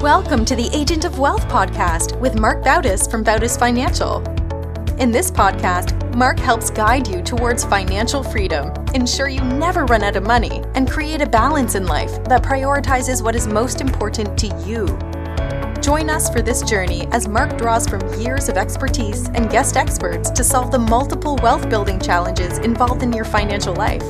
Welcome to the Agent of Wealth podcast with Marc Bautis from Bautis Financial. In this podcast, Marc helps guide you towards financial freedom, ensure you never run out of money, and create a balance in life that prioritizes what is most important to you. Join us for this journey as Marc draws from years of expertise and guest experts to solve the multiple wealth building challenges involved in your financial life.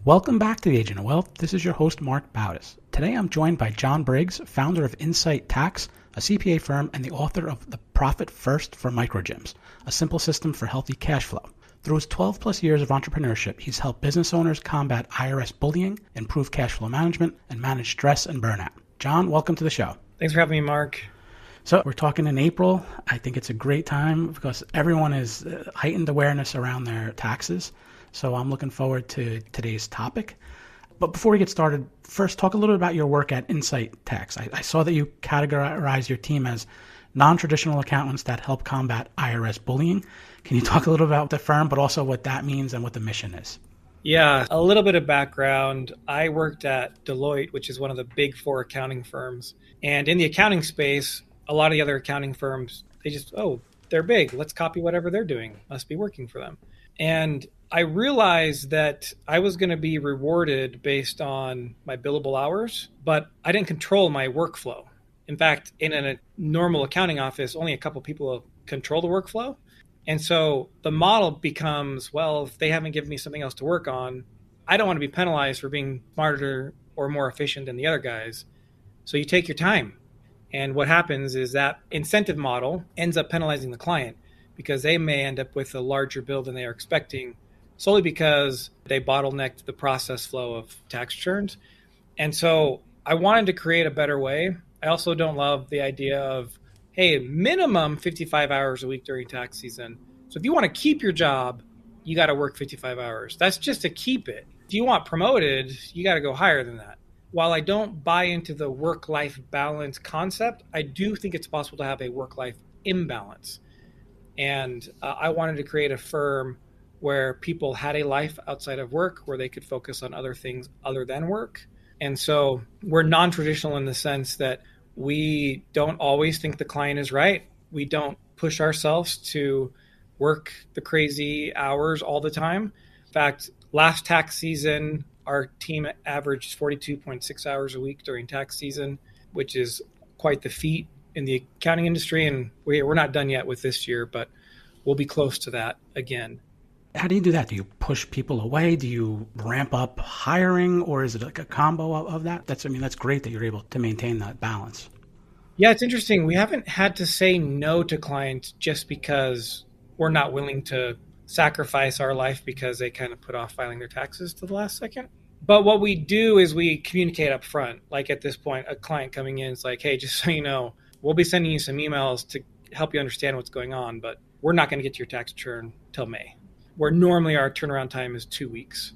Welcome back to the Agent of Wealth. This is your host, Marc Bautis. Today I'm joined by John Briggs, founder of Incite Tax, a CPA firm and the author of The Profit First for Microgyms, a simple system for healthy cash flow. Through his 12 plus years of entrepreneurship, he's helped business owners combat IRS bullying, improve cash flow management, and manage stress and burnout. John, welcome to the show. Thanks for having me, Marc. So we're talking in April. I think it's a great time because everyone is heightened awareness around their taxes. So I'm looking forward to today's topic. But before we get started, first talk a little bit about your work at Incite Tax. I saw that you categorize your team as non-traditional accountants that help combat IRS bullying. Can you talk a little about the firm, but also what that means and what the mission is? Yeah, a little bit of background. I worked at Deloitte, which is one of the big four accounting firms. And in the accounting space, a lot of the other accounting firms, they just, they're big. Let's copy whatever they're doing. Must be working for them. And I realized that I was going to be rewarded based on my billable hours, but I didn't control my workflow. In fact, in a normal accounting office, only a couple people control the workflow. And so the model becomes, well, if they haven't given me something else to work on, I don't want to be penalized for being smarter or more efficient than the other guys. So you take your time. And what happens is that incentive model ends up penalizing the client because they may end up with a larger bill than they are expecting, solely because they bottlenecked the process flow of tax returns. And so I wanted to create a better way. I also don't love the idea of, hey, minimum 55 hours a week during tax season. So if you want to keep your job, you got to work 55 hours. That's just to keep it. If you want promoted, you got to go higher than that. While I don't buy into the work-life balance concept, I do think it's possible to have a work-life imbalance. And I wanted to create a firm where people had a life outside of work, where they could focus on other things other than work. And so we're non-traditional in the sense that we don't always think the client is right. We don't push ourselves to work the crazy hours all the time. In fact, last tax season, our team averaged 42.6 hours a week during tax season, which is quite the feat in the accounting industry. And we're not done yet with this year, but we'll be close to that again. How do you do that? Do you push people away? Do you ramp up hiring, or is it like a combo of that? That's great that you're able to maintain that balance. Yeah, it's interesting. We haven't had to say no to clients just because we're not willing to sacrifice our life because they kind of put off filing their taxes to the last second. But what we do is we communicate up front. Like at this point, a client coming in is like, hey, just so you know, we'll be sending you some emails to help you understand what's going on, but we're not going to get to your tax return till May, where normally our turnaround time is 2 weeks.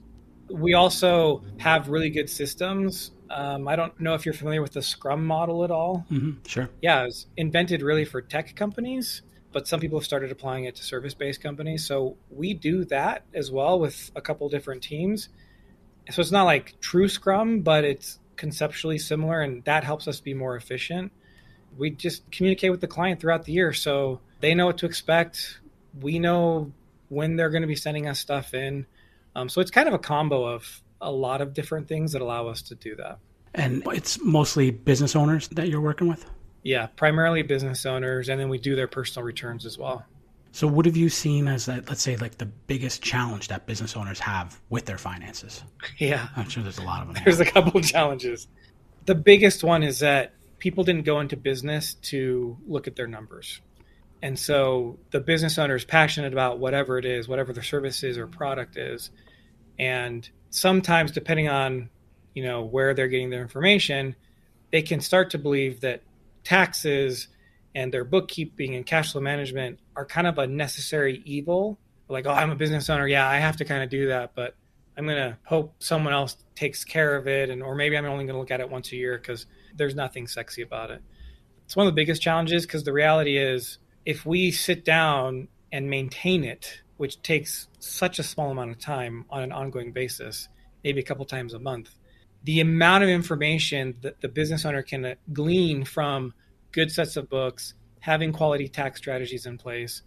We also have really good systems. I don't know if you're familiar with the Scrum model at all. Mm-hmm, sure. Yeah, it was invented really for tech companies, but some people have started applying it to service-based companies. So we do that as well with a couple different teams. So it's not like true Scrum, but it's conceptually similar, and that helps us be more efficient. We just communicate with the client throughout the year so they know what to expect. We know when they're going to be sending us stuff in. So it's kind of a combo of a lot of different things that allow us to do that. And it's mostly business owners that you're working with? Yeah, primarily business owners, and then we do their personal returns as well. So what have you seen as, let's say, like the biggest challenge that business owners have with their finances? Yeah. I'm sure there's a lot of them. There's a couple of challenges. The biggest one is that people didn't go into business to look at their numbers. And so the business owner is passionate about whatever it is, whatever their service is or product is. And sometimes, depending on, where they're getting their information, they can start to believe that taxes and their bookkeeping and cash flow management are kind of a necessary evil. Like, I'm a business owner. Yeah, I have to kind of do that, but I'm going to hope someone else takes care of it. Or maybe I'm only going to look at it once a year because there's nothing sexy about it. It's one of the biggest challenges because the reality is if we sit down and maintain it, which takes such a small amount of time on an ongoing basis, maybe a couple times a month. The amount of information that the business owner can glean from good sets of books, having quality tax strategies in place,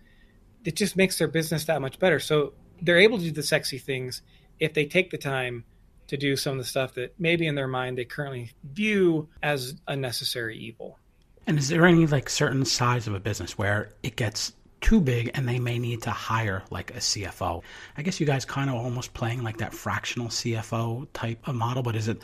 it just makes their business that much better. So they're able to do the sexy things if they take the time to do some of the stuff that maybe in their mind they currently view as a necessary evil. And is there any like certain size of a business where it gets too big and they may need to hire like a CFO? I guess you guys kind of almost playing like that fractional CFO type of model, but does it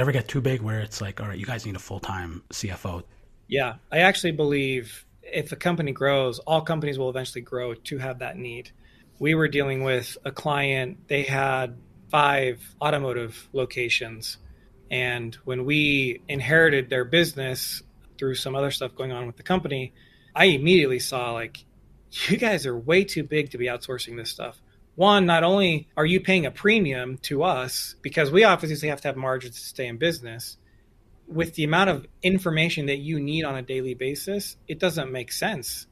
ever get too big where it's like, all right, you guys need a full-time CFO? Yeah, I actually believe if a company grows, all companies will eventually grow to have that need. We were dealing with a client, they had 5 automotive locations. And when we inherited their business through some other stuff going on with the company, I immediately saw like, you guys are way too big to be outsourcing this stuff. One, not only are you paying a premium to us because we obviously have to have margins to stay in business, with the amount of information that you need on a daily basis, it doesn't make sense.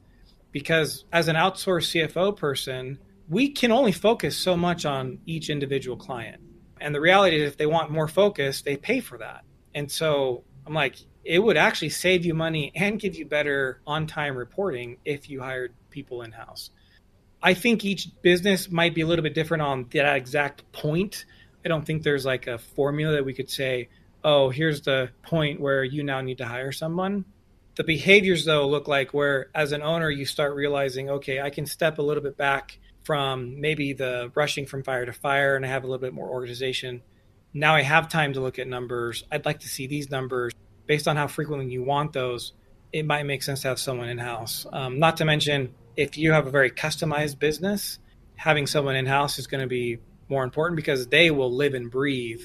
Because as an outsourced CFO person, we can only focus so much on each individual client. And the reality is if they want more focus, they pay for that. And so I'm like, it would actually save you money and give you better on-time reporting if you hired people in-house. I think each business might be a little bit different on that exact point. I don't think there's like a formula that we could say, oh, here's the point where you now need to hire someone. The behaviors, though, look like where as an owner, you start realizing, okay, I can step a little bit back from maybe the rushing from fire to fire and I have a little bit more organization. Now I have time to look at numbers. I'd like to see these numbers. Based on how frequently you want those, it might make sense to have someone in-house. Not to mention, if you have a very customized business, having someone in-house is going to be more important because they will live and breathe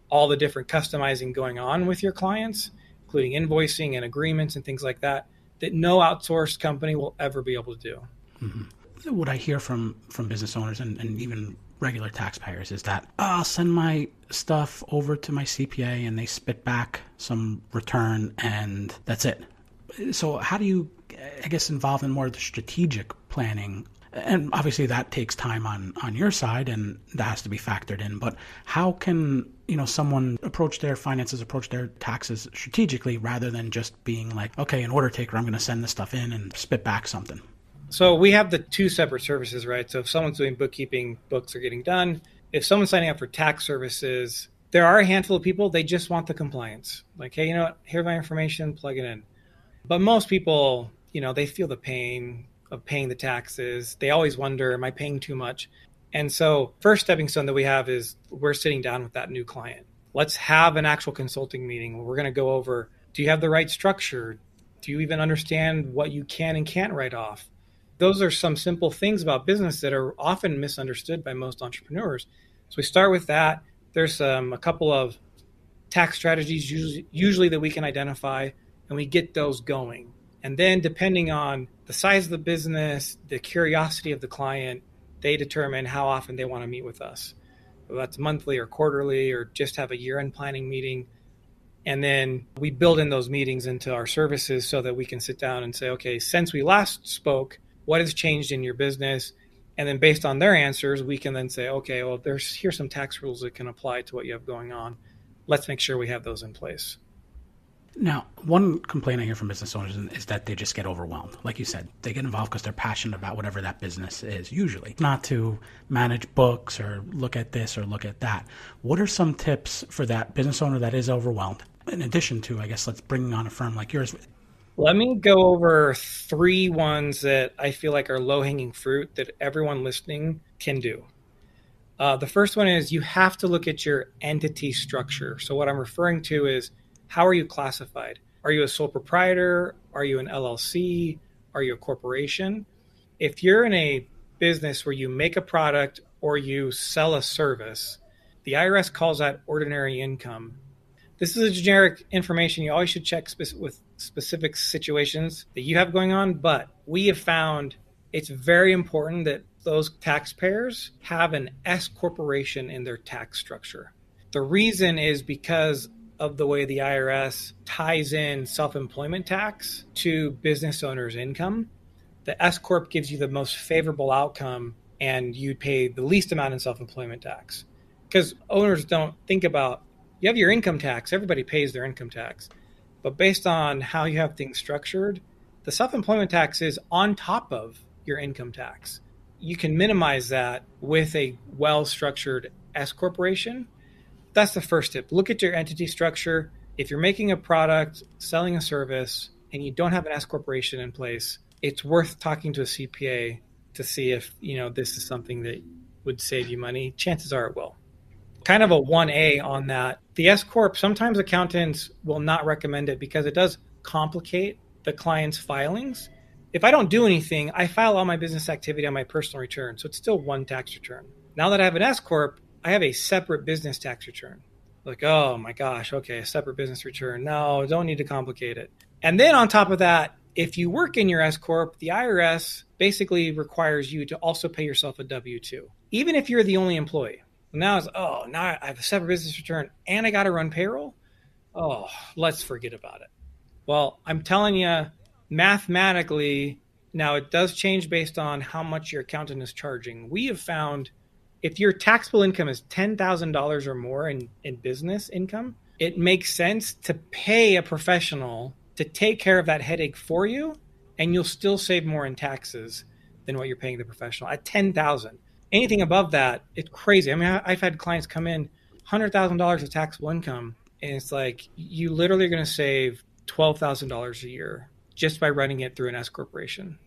all the different customizing going on with your clients, including invoicing and agreements and things like that no outsourced company will ever be able to do. Mm-hmm. What I hear from business owners and even regular taxpayers is that I'll send my stuff over to my CPA and they spit back some return and that's it. So how do you, I guess, involve in more of the strategic planning? And obviously that takes time on your side and that has to be factored in. But how can, someone approach their finances, approach their taxes strategically rather than just being like, okay, an order taker, I'm going to send this stuff in and spit back something? So we have the 2 separate services, right? So if someone's doing bookkeeping, books are getting done. If someone's signing up for tax services, there are a handful of people, they just want the compliance. Like, hey, you know what? Here's my information, plug it in. But most people, they feel the pain of paying the taxes. They always wonder, am I paying too much? And so first stepping stone that we have is we're sitting down with that new client. Let's have an actual consulting meeting where we're going to go over, do you have the right structure? Do you even understand what you can and can't write off? Those are some simple things about business that are often misunderstood by most entrepreneurs. So we start with that. There's a couple of tax strategies usually that we can identify, and we get those going. And then depending on the size of the business, the curiosity of the client, they determine how often they want to meet with us. Whether that's monthly or quarterly or just have a year-end planning meeting. And then we build in those meetings into our services so that we can sit down and say, okay, since we last spoke, what has changed in your business? And then based on their answers, we can then say, okay, well, here's some tax rules that can apply to what you have going on. Let's make sure we have those in place. Now, one complaint I hear from business owners is that they just get overwhelmed. Like you said, they get involved because they're passionate about whatever that business is, usually. Not to manage books or look at this or look at that. What are some tips for that business owner that is overwhelmed? In addition to, I guess, let's bring on a firm like yours. Let me go over 3 ones that I feel like are low-hanging fruit that everyone listening can do. The first one is you have to look at your entity structure. So what I'm referring to is, how are you classified? Are you a sole proprietor? Are you an LLC? Are you a corporation? If you're in a business where you make a product or you sell a service, the IRS calls that ordinary income. This is a generic information. You always should check with specific situations that you have going on, but we have found it's very important that those taxpayers have an S corporation in their tax structure. The reason is because of the way the IRS ties in self-employment tax to business owners' income. The S Corp gives you the most favorable outcome and you pay the least amount in self-employment tax. because owners don't think about, you have your income tax, everybody pays their income tax. But based on how you have things structured, the self-employment tax is on top of your income tax. You can minimize that with a well-structured S corporation. That's the first tip. Look at your entity structure. If you're making a product, selling a service, and you don't have an S corporation in place, it's worth talking to a CPA to see if, this is something that would save you money. Chances are it will. Kind of a 1A on that. The S corp, sometimes accountants will not recommend it because it does complicate the client's filings. If I don't do anything, I file all my business activity on my personal return. So it's still one tax return. Now that I have an S corp, I have a separate business tax return. Like, oh my gosh, okay, a separate business return. No, don't need to complicate it. And then on top of that, if you work in your S corp, the IRS basically requires you to also pay yourself a W-2, even if you're the only employee. Now I have a separate business return and I got to run payroll. Oh, let's forget about it. Well, I'm telling you, mathematically, now it does change based on how much your accountant is charging. We have found if your taxable income is $10,000 or more in business income, it makes sense to pay a professional to take care of that headache for you, and you'll still save more in taxes than what you're paying the professional at $10,000. Anything above that, it's crazy. I mean, I've had clients come in $100,000 of taxable income, and it's like you literally are going to save $12,000 a year just by running it through an S corporation.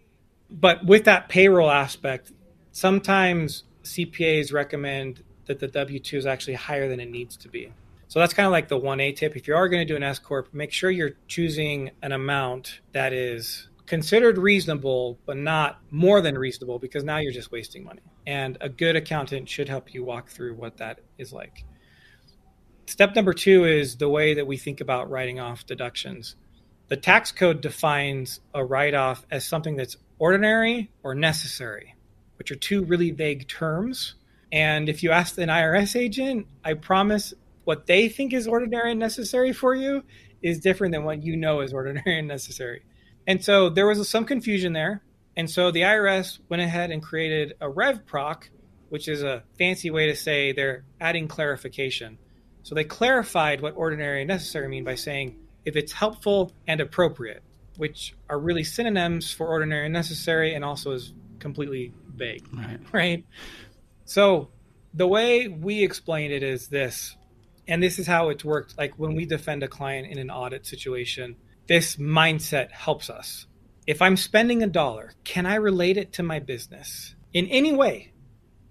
But with that payroll aspect, sometimes CPAs recommend that the W-2 is actually higher than it needs to be. So that's kind of like the 1A tip. If you are going to do an S corp, make sure you're choosing an amount that is considered reasonable, but not more than reasonable, because now you're just wasting money. And a good accountant should help you walk through what that is like. Step number 2 is the way that we think about writing off deductions. The tax code defines a write-off as something that's ordinary or necessary, which are two really vague terms. And if you ask an IRS agent, I promise what they think is ordinary and necessary for you is different than what you know is ordinary and necessary. And so there was some confusion there. And so the IRS went ahead and created a Rev Proc, which is a fancy way to say they're adding clarification. So they clarified what ordinary and necessary mean by saying if it's helpful and appropriate, which are really synonyms for ordinary and necessary, and also is completely vague, right? So the way we explained it is this, and this is how it's worked. Like when we defend a client in an audit situation, this mindset helps us. If I'm spending $1, can I relate it to my business in any way?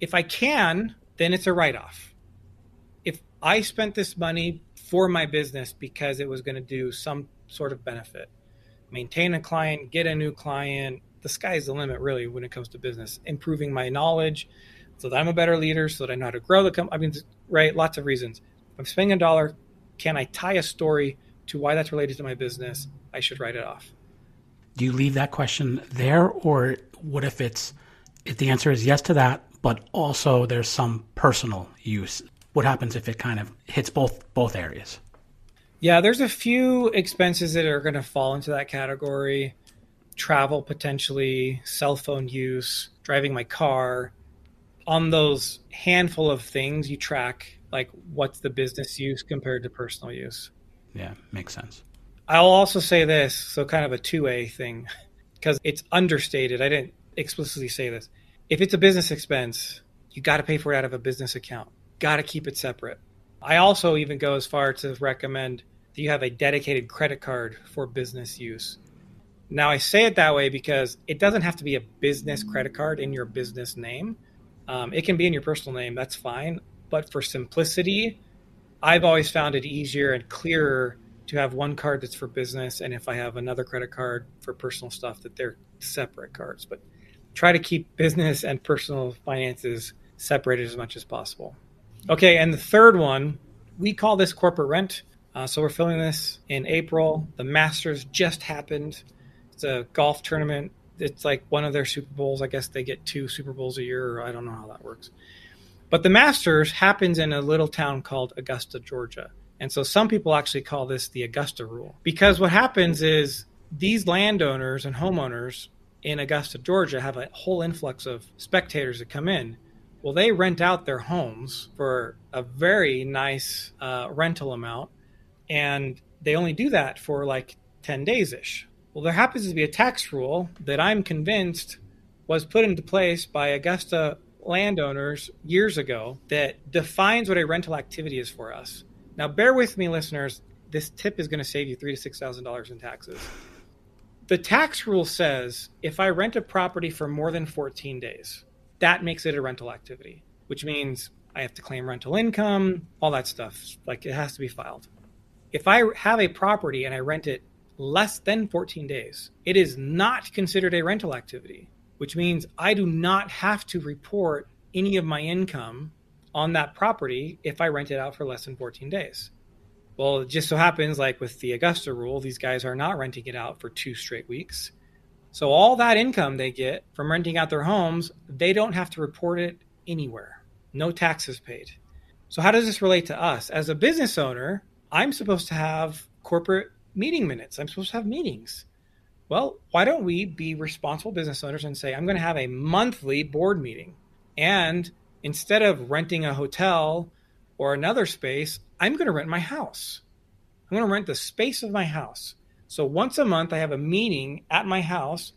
If I can, then it's a write-off. If I spent this money for my business because it was going to do some sort of benefit, maintain a client, get a new client, the sky's the limit really when it comes to business, improving my knowledge so that I'm a better leader, so that I know how to grow the company. I mean, right, lots of reasons. If I'm spending $1, can I tie a story to why that's related to my business? I should write it off. Do you leave that question there, or what if if the answer is yes to that, but also there's some personal use? What happens if it kind of hits both areas? Yeah, there's a few expenses that are going to fall into that category. Travel, potentially, cell phone use, driving my car. On those handful of things, you track like what's the business use compared to personal use. Yeah, makes sense. I'll also say this, so kind of a 2A thing, because it's understated. I didn't explicitly say this. If it's a business expense, you got to pay for it out of a business account. Got to keep it separate. I also even go as far to recommend that you have a dedicated credit card for business use. Now, I say it that way because it doesn't have to be a business credit card in your business name. It can be in your personal name. That's fine. But for simplicity, I've always found it easier and clearer to have one card that's for business, and if I have another credit card for personal stuff, that they're separate cards. But try to keep business and personal finances separated as much as possible. Okay, and the third one, we call this corporate rent. So we're filming this in April. The Masters just happened. It's a golf tournament. It's like one of their Super Bowls. I guess they get 2 Super Bowls a year, or I don't know how that works. But the Masters happens in a little town called Augusta, Georgia. And so some people actually call this the Augusta rule. Because what happens is these landowners and homeowners in Augusta, Georgia have a whole influx of spectators that come in. Well, they rent out their homes for a very nice rental amount, and they only do that for like 10 days-ish. Well, there happens to be a tax rule that I'm convinced was put into place by Augusta landowners years ago that defines what a rental activity is for us. Now, bear with me, listeners. This tip is going to save you $3,000 to $6,000 in taxes. The tax rule says if I rent a property for more than 14 days, that makes it a rental activity, which means I have to claim rental income, all that stuff. Like, it has to be filed. If I have a property and I rent it less than 14 days, it is not considered a rental activity, which means I do not have to report any of my income on that property if I rent it out for less than 14 days. Well, it just so happens, like with the Augusta rule, these guys are not renting it out for 2 straight weeks. So all that income they get from renting out their homes, they don't have to report it anywhere. No taxes paid. So how does this relate to us? As a business owner, I'm supposed to have corporate meeting minutes. I'm supposed to have meetings. Well, why don't we be responsible business owners and say, I'm going to have a monthly board meeting. And instead of renting a hotel or another space, I'm going to rent my house. I'm going to rent the space of my house. So once a month, I have a meeting at my house.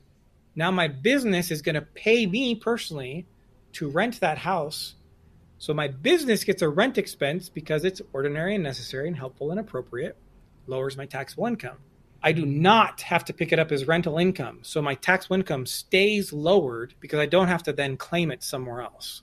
Now my business is going to pay me personally to rent that house. So my business gets a rent expense because it's ordinary and necessary and helpful and appropriate, lowers my taxable income. I do not have to pick it up as rental income. So my taxable income stays lowered because I don't have to then claim it somewhere else.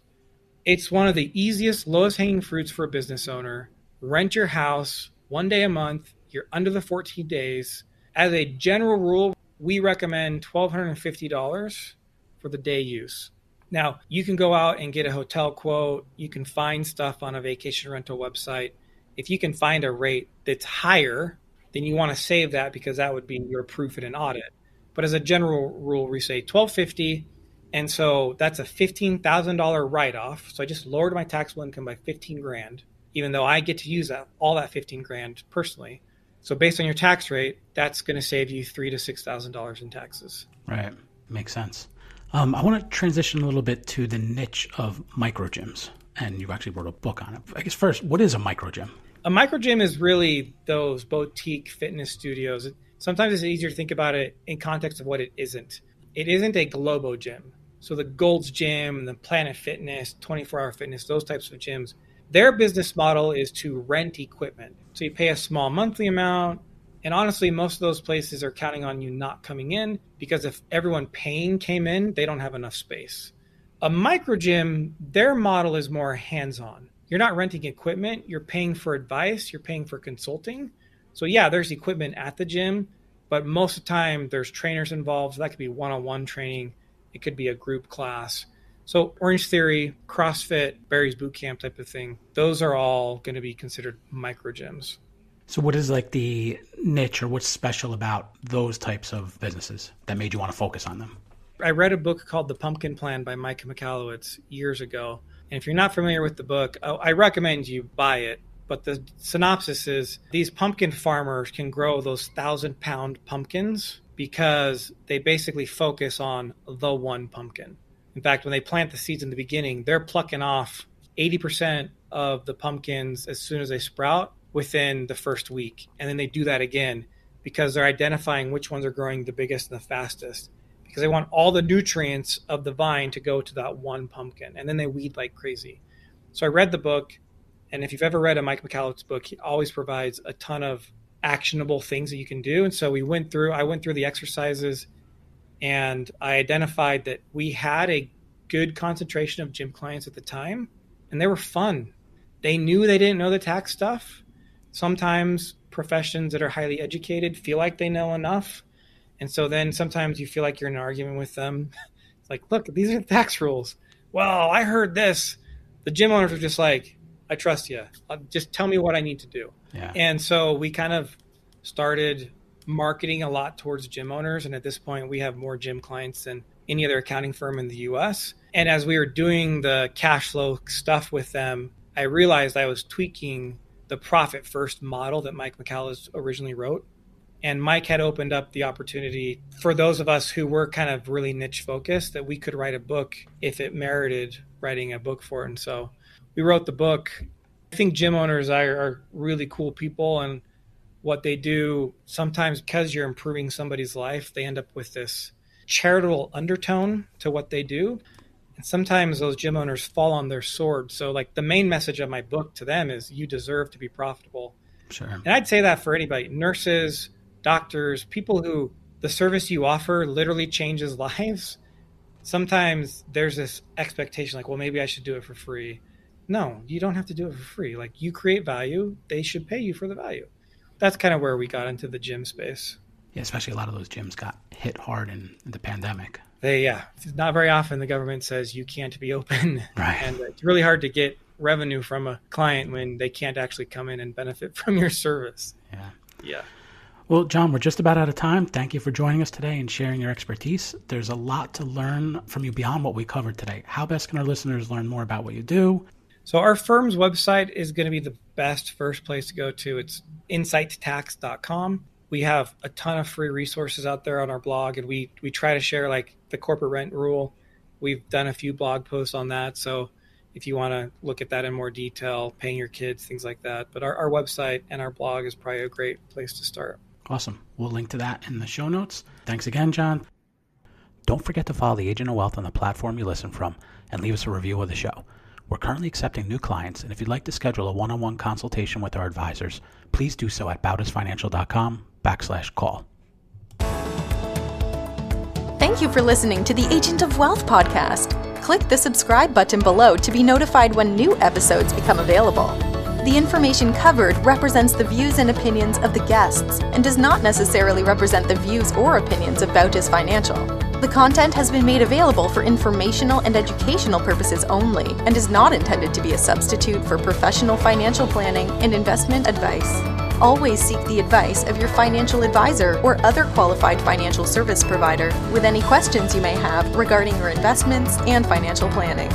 It's one of the easiest, lowest hanging fruits for a business owner. Rent your house 1 day a month. You're under the 14 days. As a general rule, we recommend $1,250 for the day use. Now, you can go out and get a hotel quote. You can find stuff on a vacation rental website. If you can find a rate that's higher, then you want to save that because that would be your proof in an audit. But as a general rule, we say $1,250. And so that's a $15,000 write-off. So I just lowered my taxable income by $15,000, even though I get to use all that $15,000 personally. So based on your tax rate, that's going to save you $3,000 to $6,000 in taxes. Right. Makes sense. I want to transition a little bit to the niche of microgyms. And you actually wrote a book on it. I guess first, what is a microgym? A microgym is really those boutique fitness studios. Sometimes it's easier to think about it in context of what it isn't. It isn't a Globo gym. So the Gold's Gym, the Planet Fitness, 24-Hour Fitness, those types of gyms, their business model is to rent equipment. So you pay a small monthly amount. And honestly, most of those places are counting on you not coming in because if everyone paying came in, they don't have enough space. A microgym, their model is more hands-on. You're not renting equipment. You're paying for advice. You're paying for consulting. So yeah, there's equipment at the gym, but most of the time there's trainers involved. So that could be one-on-one training. It could be a group class. So Orange Theory, CrossFit, Barry's Boot Camp type of thing, those are all going to be considered microgyms. So what is like the niche or what's special about those types of businesses that made you want to focus on them? I read a book called The Pumpkin Plan by Mike Michalowicz years ago. And if you're not familiar with the book, I recommend you buy it. But the synopsis is these pumpkin farmers can grow those 1,000-pound pumpkins because they basically focus on the one pumpkin. In fact, when they plant the seeds in the beginning, they're plucking off 80% of the pumpkins as soon as they sprout within the first week. And then they do that again because they're identifying which ones are growing the biggest and the fastest because they want all the nutrients of the vine to go to that one pumpkin. And then they weed like crazy. So I read the book. And if you've ever read a Mike Michalowicz's book, he always provides a ton of actionable things that you can do. And so I went through the exercises and I identified that we had a good concentration of gym clients at the time and they were fun. They knew they didn't know the tax stuff. Sometimes professions that are highly educated feel like they know enough. And so then sometimes you feel like you're in an argument with them. It's like, look, these are the tax rules. Well, I heard this. The gym owners are just like, I trust you. Just tell me what I need to do. Yeah. And so we kind of started marketing a lot towards gym owners. And at this point, we have more gym clients than any other accounting firm in the US. And as we were doing the cash flow stuff with them, I realized I was tweaking the profit first model that Mike Michalowicz originally wrote. And Mike had opened up the opportunity for those of us who were kind of really niche focused that we could write a book if it merited writing a book for it. And so we wrote the book. I think gym owners are really cool people, and what they do sometimes, because you're improving somebody's life, they end up with this charitable undertone to what they do. And sometimes those gym owners fall on their sword. So like the main message of my book to them is you deserve to be profitable. Sure. And I'd say that for anybody, nurses, doctors, people who the service you offer literally changes lives. Sometimes there's this expectation like, well, maybe I should do it for free. No, you don't have to do it for free. Like, you create value, they should pay you for the value. That's kind of where we got into the gym space. Yeah, especially a lot of those gyms got hit hard in the pandemic. It's not very often the government says you can't be open. Right. And it's really hard to get revenue from a client when they can't actually come in and benefit from your service. Yeah. Well, John, we're just about out of time. Thank you for joining us today and sharing your expertise. There's a lot to learn from you beyond what we covered today. How best can our listeners learn more about what you do? So our firm's website is going to be the best first place to go to. It's incitetax.com. We have a ton of free resources out there on our blog, and we try to share like the corporate rent rule. We've done a few blog posts on that. So if you want to look at that in more detail, paying your kids, things like that. But our website and our blog is probably a great place to start. Awesome. We'll link to that in the show notes. Thanks again, John. Don't forget to follow the Agent of Wealth on the platform you listen from and leave us a review of the show. We're currently accepting new clients, and if you'd like to schedule a one-on-one consultation with our advisors, please do so at bautisfinancial.com/call. Thank you for listening to the Agent of Wealth podcast. Click the subscribe button below to be notified when new episodes become available. The information covered represents the views and opinions of the guests and does not necessarily represent the views or opinions of Bautis Financial. The content has been made available for informational and educational purposes only and is not intended to be a substitute for professional financial planning and investment advice. Always seek the advice of your financial advisor or other qualified financial service provider with any questions you may have regarding your investments and financial planning.